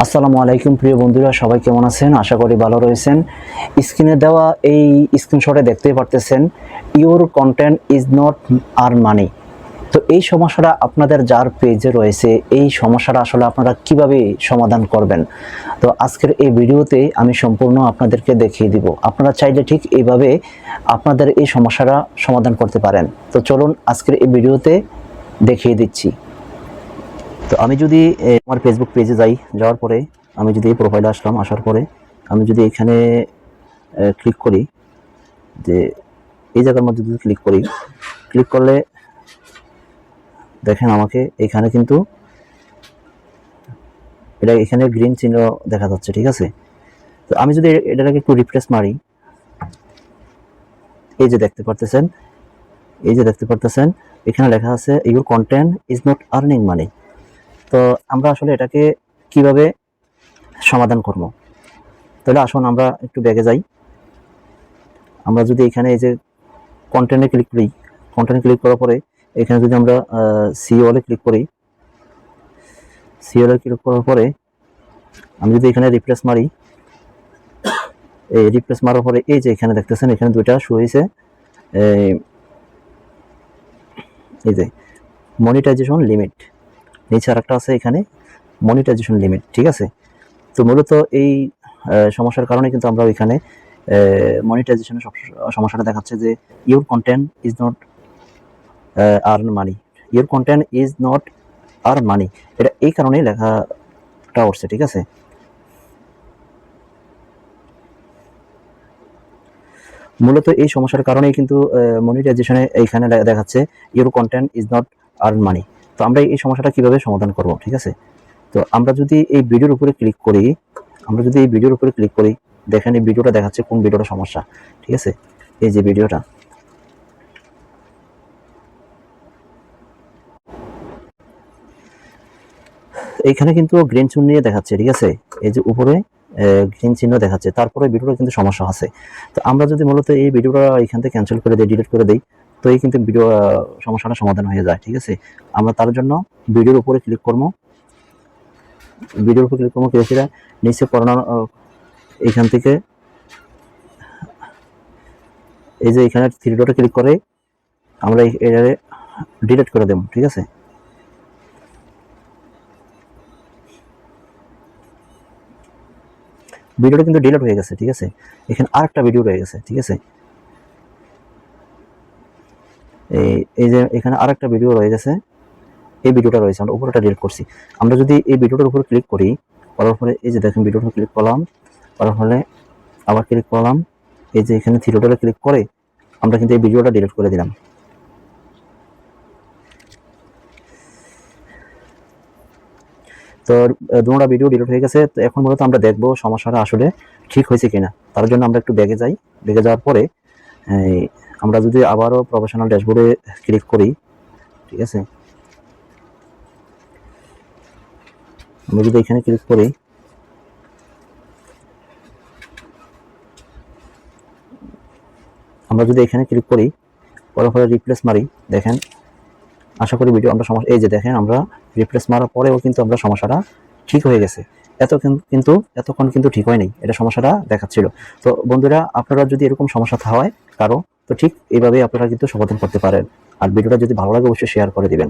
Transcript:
আসসালামু আলাইকুম প্রিয় বন্ধুরা, সবাই কেমন আছেন? আশা করি ভালো রয়েছেন। স্ক্রিনে দেওয়া এই স্ক্রিনশটে দেখতেই পারতেছেন, your content is not earn money. তো এই সমস্যাটা আপনাদের যার পেজে রয়েছে, এই সমস্যাটা আসলে আপনারা কিভাবে সমাধান করবেন? তো আজকের এই ভিডিওতে আমি সম্পূর্ণ আপনাদেরকে দেখিয়ে দিব। আপনারা চাইলে ঠিক এইভাবে আপনাদের এই সমস্যাটা সমাধান করতে পারেন। তো চলুন আজকের এই ভিডিওতে দেখিয়ে দিচ্ছি। তো আমি যদি আমার ফেসবুক পেজে যাই, যাওয়ার পরে আমি যদি এই প্রোফাইলে আসলাম, আসার পরে আমি যদি এখানে ক্লিক করি, যে এই জায়গার মধ্যে যদি ক্লিক করলে দেখেন আমাকে এখানে কিন্তু এটা এখানে গ্রিন চিহ্ন দেখা যাচ্ছে, ঠিক আছে। তো আমি যদি এটাকে একটু রিফ্রেশ মারি, এই যে দেখতে পারতেছেন এখানে লেখা আছে your content is not earning money. তো আমরা আসলে এটাকে কিভাবে সমাধান করব? তাহলে আসুন আমরা একটু ব্যাগে যাই। আমরা যদি এখানে এই যে কন্টেন্টে ক্লিক করার পরে এখানে যদি আমরা সিওলে ক্লিক করার পরে আমি যদি এখানে রিফ্রেশ মারি, এই রিফ্রেশ মারার পরে এই যে এখানে দেখতেছেন এখানে দুইটা শো হয়েছে, এই যে মনিটাইজেশন লিমিট, নিচে আরেকটা আছে এখানে মনিটাইজেশন লিমিট, ঠিক আছে। তো মূলত এই সমস্যার কারণে কিন্তু আমরা ওইখানে মনিটাইজেশনের সমস্যাটা দেখাচ্ছে যে your content is not earn money, your content is not earn money, এটা এই কারণেই লেখাটা উঠছে, ঠিক আছে। মূলত এই সমস্যার কারণেই কিন্তু মনিটাইজেশনে এইখানে দেখাচ্ছে your content is not earn money. তো আমরা এই সমস্যাটা কিভাবে সমাধান করব, ঠিক আছে। তো আমরা যদি এই ভিডিওর উপরে ক্লিক করি, দেখেন এই ভিডিওটা দেখাচ্ছে কোন ভিডিওটা সমস্যা, ঠিক আছে। এই যে ভিডিওটা, এইখানে কিন্তু গ্রিন চিহ্ন নিয়ে দেখাচ্ছে, ঠিক আছে। এই যে উপরে গ্রিন চিহ্ন দেখাচ্ছে, তারপরে ভিডিওটা কিন্তু সমস্যা আছে। তো আমরা যদি মূলত এই ভিডিওটা এখান থেকে ক্যান্সেল করে দিই, ডিলিট করে দিই, তো এই কিন্তু ভিডিও সমস্যাটা সমাধান হয়ে যায়, ঠিক আছে। আমরা তার জন্য ভিডিওর উপরে ক্লিক করবো, নিচে পড়ানো এইখান থেকে এই যে এখানে থ্রি ডটে ক্লিক করে আমরা এটা ডিলিট করে দেব, ঠিক আছে। ভিডিওটা কিন্তু ডিলিট হয়ে গেছে, ঠিক আছে। এখানে আরেকটা ভিডিও রয়ে গেছে, ঠিক আছে। এই যে এখানে আরেকটা ভিডিও রয়ে গেছে, এই ভিডিওটা রয়েছে, আমরা উপরেটা ডিলিট করছি। আমরা যদি এই ভিডিওটার উপর ক্লিক করি, করার পরে এই যে দেখেন ভিডিওটা ক্লিক করলাম, করার ফলে আবার ক্লিক করলাম, এই যে এখানে থ্রি ডটে ক্লিক করে আমরা কিন্তু এই ভিডিওটা ডিলিট করে দিলাম। তো দুটো ভিডিও ডিলিট হয়ে গেছে। তো এখন মূলত আমরা দেখবো সমস্যাটা আসলে ঠিক হয়েছে কিনা। তার জন্য আমরা একটু ব্যাগে যাই, ব্যাগে যাওয়ার পরে আমরা যদি আবারও প্রফেশনাল ড্যাশবোর্ডে ক্লিক করি, ঠিক আছে। আমরা যদি এখানে ক্লিক করি, করার পরে রিপ্লেস মারি, দেখেন আশা করি ভিডিও আমরা সমস্যা, এই যে দেখেন আমরা রিপ্লেস মারার পরেও কিন্তু আমরা সমস্যাটা ঠিক হয়ে গেছে। এতক্ষণ কিন্তু ঠিক হয়নি, এটা সমস্যাটা দেখাচ্ছিল। তো বন্ধুরা, আপনারা যদি এরকম সমস্যা হয় কারো, তো ঠিক এইভাবে আপনারা কিন্তু সমাধান করতে পারেন। আর ভিডিওটা যদি ভালো লাগে অবশ্যই শেয়ার করে দিবেন।